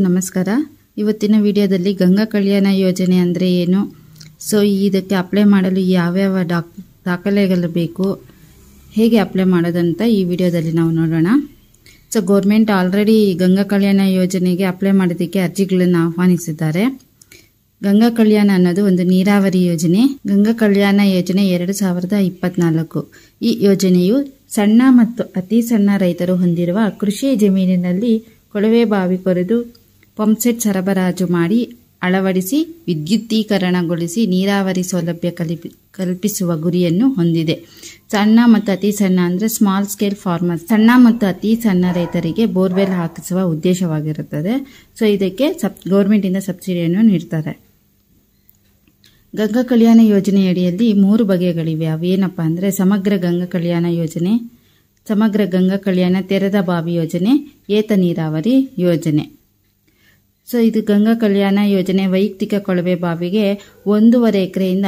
ನಮಸ್ಕಾರ. ಇವತ್ತಿನ ವಿಡಿಯೋದಲ್ಲಿ ಗಂಗಾ ಕಲ್ಯಾಣ ಯೋಜನೆ ಅಂದರೆ ಏನು, ಸೊ ಇದಕ್ಕೆ ಅಪ್ಲೈ ಮಾಡಲು ಯಾವ್ಯಾವ ದಾಖಲೆಗಳು ಬೇಕು, ಹೇಗೆ ಅಪ್ಲೈ ಮಾಡೋದಂತ ಈ ವಿಡಿಯೋದಲ್ಲಿ ನಾವು ನೋಡೋಣ. ಸೊ ಗೌರ್ಮೆಂಟ್ ಆಲ್ರೆಡಿ ಗಂಗಾ ಕಲ್ಯಾಣ ಯೋಜನೆಗೆ ಅಪ್ಲೈ ಮಾಡೋದಕ್ಕೆ ಅರ್ಜಿಗಳನ್ನು ಆಹ್ವಾನಿಸಿದ್ದಾರೆ. ಗಂಗಾ ಕಲ್ಯಾಣ ಅನ್ನೋದು ಒಂದು ನೀರಾವರಿ ಯೋಜನೆ. ಗಂಗಾ ಕಲ್ಯಾಣ ಯೋಜನೆ 2024. ಈ ಯೋಜನೆಯು ಸಣ್ಣ ಮತ್ತು ಅತಿ ಸಣ್ಣ ರೈತರು ಹೊಂದಿರುವ ಕೃಷಿ ಜಮೀನಿನಲ್ಲಿ ಕೊಳವೆ ಬಾವಿ ಕೊರೆದು ಪಂಪ್ಸೆಟ್ ಸರಬರಾಜು ಮಾಡಿ ಅಳವಡಿಸಿ ವಿದ್ಯುದ್ದೀಕರಣಗೊಳಿಸಿ ನೀರಾವರಿ ಸೌಲಭ್ಯ ಕಲ್ಪಿಸುವ ಗುರಿಯನ್ನು ಹೊಂದಿದೆ. ಸಣ್ಣ ಮತ್ತು ಅತಿ ಸಣ್ಣ ಅಂದರೆ ಸ್ಮಾಲ್ ಸ್ಕೇಲ್ ಫಾರ್ಮರ್ಸ್, ಸಣ್ಣ ಮತ್ತು ಅತಿ ಸಣ್ಣ ರೈತರಿಗೆ ಬೋರ್ವೆಲ್ ಹಾಕಿಸುವ ಉದ್ದೇಶವಾಗಿರುತ್ತದೆ. ಸೊ ಇದಕ್ಕೆ ಗೌರ್ಮೆಂಟಿಂದ ಸಬ್ಸಿಡಿಯನ್ನು ನೀಡ್ತಾರೆ. ಗಂಗಾ ಕಲ್ಯಾಣ ಯೋಜನೆಯಡಿಯಲ್ಲಿ 3 ಬಗೆಗಳಿವೆ. ಅವೇನಪ್ಪ ಅಂದರೆ ಸಮಗ್ರ ಗಂಗಾ ಕಲ್ಯಾಣ ಯೋಜನೆ, ಸಮಗ್ರ ಗಂಗಾ ಕಲ್ಯಾಣ ತೆರೆದ ಬಾವಿ ಯೋಜನೆ, ಏತ ನೀರಾವರಿ ಯೋಜನೆ. ಸೊ ಇದು ಗಂಗಾ ಕಲ್ಯಾಣ ಯೋಜನೆ ವೈಯಕ್ತಿಕ ಕೊಳವೆ ಬಾವಿಗೆ 1.5 ಎಕರೆಯಿಂದ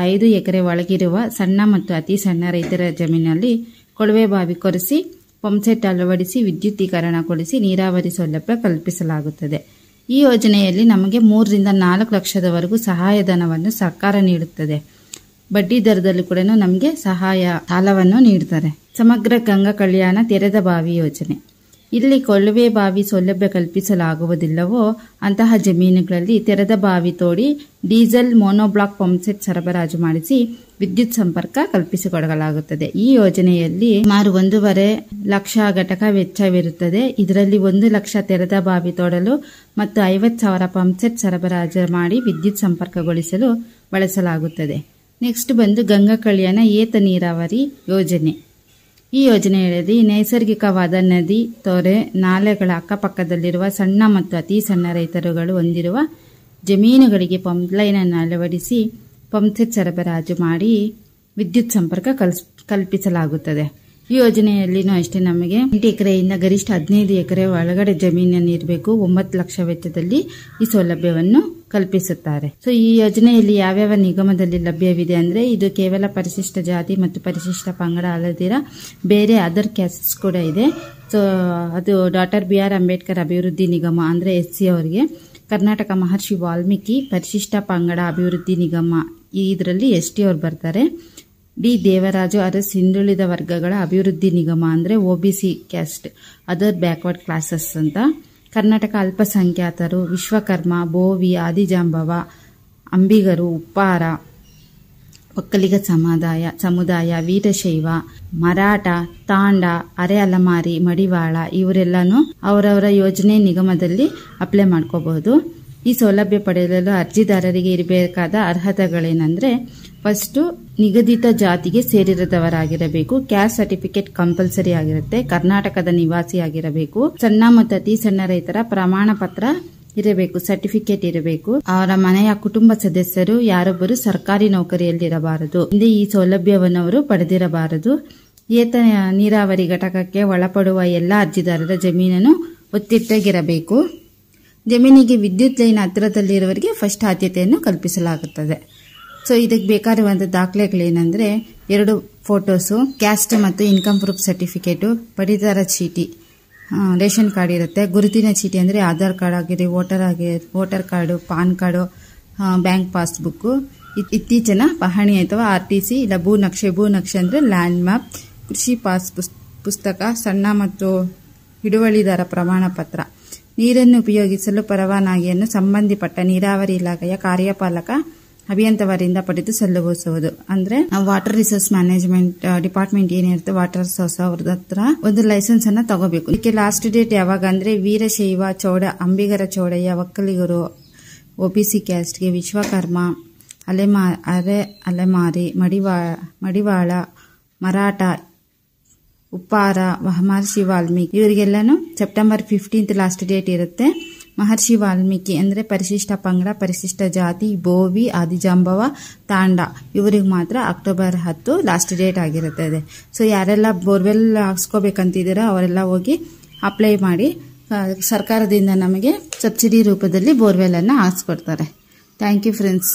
5 ಎಕರೆ ಒಳಗಿರುವ ಸಣ್ಣ ಮತ್ತು ಅತಿ ಸಣ್ಣ ರೈತರ ಜಮೀನಲ್ಲಿ ಕೊಳವೆ ಬಾವಿ ಕೊರೆಸಿ ಪಂಪ್ಸೆಟ್ ಅಳವಡಿಸಿ ವಿದ್ಯುದ್ದೀಕರಣಗೊಳಿಸಿ ನೀರಾವರಿ ಸೌಲಭ್ಯ ಕಲ್ಪಿಸಲಾಗುತ್ತದೆ. ಈ ಯೋಜನೆಯಲ್ಲಿ ನಮಗೆ 3 ರಿಂದ 4 ಲಕ್ಷದವರೆಗೂ ಸಹಾಯಧನವನ್ನು ಸರ್ಕಾರ ನೀಡುತ್ತದೆ. ಬಡ್ಡಿ ದರದಲ್ಲೂ ಕೂಡ ನಮಗೆ ಸಾಲವನ್ನು ನೀಡುತ್ತಾರೆ. ಸಮಗ್ರ ಗಂಗಾ ಕಲ್ಯಾಣ ತೆರೆದ ಬಾವಿ ಯೋಜನೆ. ಇಲ್ಲಿ ಕೊಳವೆ ಬಾವಿ ಸೌಲಭ್ಯ ಕಲ್ಪಿಸಲಾಗುವುದಿಲ್ಲವೋ ಅಂತಹ ಜಮೀನುಗಳಲ್ಲಿ ತೆರೆದ ಬಾವಿ ತೋಡಿ ಡೀಸೆಲ್ ಮೋನೋಬ್ಲಾಕ್ ಪಂಪ್ಸೆಟ್ ಸರಬರಾಜು ಮಾಡಿಸಿ ವಿದ್ಯುತ್ ಸಂಪರ್ಕ ಕಲ್ಪಿಸಿಕೊಡಲಾಗುತ್ತದೆ. ಈ ಯೋಜನೆಯಲ್ಲಿ ಸುಮಾರು 1.5 ಲಕ್ಷ ಘಟಕ ವೆಚ್ಚವಿರುತ್ತದೆ. ಇದರಲ್ಲಿ 1 ಲಕ್ಷ ತೆರೆದ ಬಾವಿ ತೋಡಲು ಮತ್ತು 50,000 ಪಂಪ್ಸೆಟ್ ಸರಬರಾಜು ಮಾಡಿ ವಿದ್ಯುತ್ ಸಂಪರ್ಕಗೊಳಿಸಲು ಬಳಸಲಾಗುತ್ತದೆ. ನೆಕ್ಸ್ಟ್ ಬಂದು ಗಂಗಾ ಕಲ್ಯಾಣ ಏತ ನೀರಾವರಿ ಯೋಜನೆ. ಈ ಯೋಜನೆಯಲ್ಲಿ ನೈಸರ್ಗಿಕವಾದ ನದಿ, ತೊರೆ, ನಾಲೆಗಳ ಅಕ್ಕಪಕ್ಕದಲ್ಲಿರುವ ಸಣ್ಣ ಮತ್ತು ಅತಿ ಸಣ್ಣ ರೈತರುಗಳು ಹೊಂದಿರುವ ಜಮೀನುಗಳಿಗೆ ಪಂಪ್ ಲೈನ್ ಅನ್ನು ಅಳವಡಿಸಿ ಪಂಪ್ಸೆಟ್ ಸರಬರಾಜು ಮಾಡಿ ವಿದ್ಯುತ್ ಸಂಪರ್ಕ ಕಲ್ಪಿಸಲಾಗುತ್ತದೆ. ಈ ಯೋಜನೆಯಲ್ಲಿನೂ ಅಷ್ಟೇ ನಮಗೆ 8 ಎಕರೆಯಿಂದ ಗರಿಷ್ಠ 15 ಎಕರೆ ಒಳಗಡೆ ಜಮೀನನ್ನು ಇರಬೇಕು. 9 ಲಕ್ಷ ವೆಚ್ಚದಲ್ಲಿ ಈ ಸೌಲಭ್ಯವನ್ನು ಕಲ್ಪಿಸುತ್ತಾರೆ. ಸೊ ಈ ಯೋಜನೆಯಲ್ಲಿ ಯಾವ್ಯಾವ ನಿಗಮದಲ್ಲಿ ಲಭ್ಯವಿದೆ ಅಂದ್ರೆ ಇದು ಕೇವಲ ಪರಿಶಿಷ್ಟ ಜಾತಿ ಮತ್ತು ಪರಿಶಿಷ್ಟ ಪಂಗಡ ಅಲ್ಲದಿರ ಬೇರೆ ಅದರ್ ಕ್ಯಾಸ್ಟ್ಸ್ ಕೂಡ ಇದೆ. ಸೊ ಅದು ಡಾಕ್ಟರ್ BR ಅಂಬೇಡ್ಕರ್ ಅಭಿವೃದ್ಧಿ ನಿಗಮ ಅಂದ್ರೆ SC ಅವರಿಗೆ, ಕರ್ನಾಟಕ ಮಹರ್ಷಿ ವಾಲ್ಮೀಕಿ ಪರಿಶಿಷ್ಟ ಪಂಗಡ ಅಭಿವೃದ್ಧಿ ನಿಗಮ ಇದರಲ್ಲಿ ST ಅವರು ಬರ್ತಾರೆ. ಡಿ ದೇವರಾಜು ಅರಸ್ ಹಿಂದುಳಿದ ವರ್ಗಗಳ ಅಭಿವೃದ್ಧಿ ನಿಗಮ ಅಂದ್ರೆ OBC caste other backward classes ಅಂತ. ಕರ್ನಾಟಕ ಅಲ್ಪಸಂಖ್ಯಾತರು, ವಿಶ್ವಕರ್ಮ, ಬೋವಿ, ಆದಿಜಾಂಬವ, ಅಂಬಿಗರು, ಉಪ್ಪಾರ, ಒಕ್ಕಲಿಗ ಸಮುದಾಯ, ವೀರಶೈವ, ಮರಾಠ, ತಾಂಡ, ಅರೆ ಅಲಮಾರಿ, ಮಡಿವಾಳ ಇವರೆಲ್ಲಾನು ಅವರವರ ಯೋಜನೆ ನಿಗಮದಲ್ಲಿ ಅಪ್ಲೈ ಮಾಡ್ಕೋಬಹುದು. ಈ ಸೌಲಭ್ಯ ಪಡೆಯಲು ಅರ್ಜಿದಾರರಿಗೆ ಇರಬೇಕಾದ ಅರ್ಹತೆಗಳೇನೆಂದ್ರೆ ಫಸ್ಟ್ ನಿಗದಿತ ಜಾತಿಗೆ ಸೇರಿರದವರಾಗಿರಬೇಕು. ಕ್ಯಾಸ್ಟ್ ಸರ್ಟಿಫಿಕೇಟ್ ಕಂಪಲ್ಸರಿ ಆಗಿರುತ್ತೆ. ಕರ್ನಾಟಕದ ನಿವಾಸಿ ಆಗಿರಬೇಕು. ಸಣ್ಣ ಮತ್ತು ಅತಿ ಸಣ್ಣ ರೈತರ ಪ್ರಮಾಣ ಪತ್ರ ಇರಬೇಕು, ಸರ್ಟಿಫಿಕೇಟ್ ಇರಬೇಕು. ಅವರ ಮನೆಯ ಕುಟುಂಬ ಸದಸ್ಯರು ಯಾರೊಬ್ಬರು ಸರ್ಕಾರಿ ನೌಕರಿಯಲ್ಲಿರಬಾರದು. ಹಿಂದೆ ಈ ಸೌಲಭ್ಯವನ್ನು ಅವರು ಪಡೆದಿರಬಾರದು. ಏತ ನೀರಾವರಿ ಘಟಕಕ್ಕೆ ಒಳಪಡುವ ಎಲ್ಲಾ ಅರ್ಜಿದಾರರ ಜಮೀನನ್ನು ಒತ್ತಿಟ್ಟಾಗಿರಬೇಕು. ಜಮೀನಿಗೆ ವಿದ್ಯುತ್ ಲೈನ್ ಹತ್ತಿರದಲ್ಲಿರುವವರಿಗೆ ಫಸ್ಟ್ ಆದ್ಯತೆಯನ್ನು ಕಲ್ಪಿಸಲಾಗುತ್ತದೆ. ಸೊ ಇದಕ್ಕೆ ಬೇಕಾಗಿರುವಂತಹ ದಾಖಲೆಗಳೇನೆಂದ್ರೆ 2 ಫೋಟೋಸು, ಕ್ಯಾಸ್ಟ್ ಮತ್ತು ಇನ್ಕಮ್ ಪ್ರೂಫ್ ಸರ್ಟಿಫಿಕೇಟು, ಪಡಿತರ ಚೀಟಿ, ರೇಷನ್ ಕಾರ್ಡ್ ಇರುತ್ತೆ, ಗುರುತಿನ ಚೀಟಿ ಅಂದ್ರೆ ಆಧಾರ್ ಕಾರ್ಡ್ ಆಗಿರಿ, voter card, PAN card, bank passbook, ಇತ್ತೀಚಿನ ಪಹಣಿ ಅಥವಾ RTC ಇಲ್ಲ ಭೂನಕ್ಷೆ ಅಂದ್ರೆ ಲ್ಯಾಂಡ್ ಮ್ಯಾಪ್, ಕೃಷಿ ಪಾಸ್ ಪುಸ್ತಕ, ಸಣ್ಣ ಮತ್ತು ಹಿಡುವಳಿದಾರ ಪ್ರಮಾಣ ಪತ್ರ, ನೀರನ್ನು ಉಪಯೋಗಿಸಲು ಪರವಾನಗಿಯನ್ನು ಸಂಬಂಧಪಟ್ಟ ನೀರಾವರಿ ಇಲಾಖೆಯ ಕಾರ್ಯಪಾಲಕ ಅಭಿಯಂತರರಿಂದ ಪಡೆದು ಸಲ್ಲಿಸುವುದು. ಅಂದ್ರೆ ವಾಟರ್ ರಿಸೋರ್ಸ್ ಮ್ಯಾನೇಜ್ಮೆಂಟ್ ಡಿಪಾರ್ಟ್ಮೆಂಟ್ ಏನಿರುತ್ತೆ ವಾಟರ್ ರಿಸೋರ್ಸ್ ಅವ್ರ ಹತ್ರ ಒಂದು ಲೈಸೆನ್ಸ್ ಅನ್ನ ತಗೋಬೇಕು. ಇದಕ್ಕೆ ಲಾಸ್ಟ್ ಡೇಟ್ ಯಾವಾಗ ಅಂದ್ರೆ ವೀರಶೈವ, ಅಂಬಿಗರ ಚೌಡಯ್ಯ, ಒಕ್ಕಲಿಗರು, OBC ಕ್ಯಾಸ್ಟ್ಗೆ, ವಿಶ್ವಕರ್ಮ, ಅರೆ ಅಲೆಮಾರಿ, ಮಡಿವಾಳ, ಮರಾಠ, ಉಪ್ಪಾರ, ಮಹರ್ಷಿ ವಾಲ್ಮೀಕಿ ಇವರಿಗೆಲ್ಲಾನು ಸೆಪ್ಟೆಂಬರ್ 15 ಲಾಸ್ಟ್ ಡೇಟ್ ಇರುತ್ತೆ. ಮಹರ್ಷಿ ವಾಲ್ಮೀಕಿ ಅಂದ್ರೆ ಪರಿಶಿಷ್ಟ ಪಂಗಡ, ಪರಿಶಿಷ್ಟ ಜಾತಿ, ಬೋವಿ, ಆದಿಜಾಂಬವ, ತಾಂಡ ಇವರಿಗೆ ಮಾತ್ರ ಅಕ್ಟೋಬರ್ 10 ಲಾಸ್ಟ್ ಡೇಟ್ ಆಗಿರುತ್ತದೆ. ಸೊ ಯಾರೆಲ್ಲ ಬೋರ್ವೆಲ್ ಹಾಕ್ಸ್ಕೋಬೇಕಂತಿದ್ದೀರಾ ಅವರೆಲ್ಲ ಹೋಗಿ ಅಪ್ಲೈ ಮಾಡಿ ಸರ್ಕಾರದಿಂದ ನಮಗೆ ಸಬ್ಸಿಡಿ ರೂಪದಲ್ಲಿ ಬೋರ್ವೆಲ್ ಅನ್ನ ಹಾಕ್ಸ್ಕೊಡ್ತಾರೆ. Thank you friends.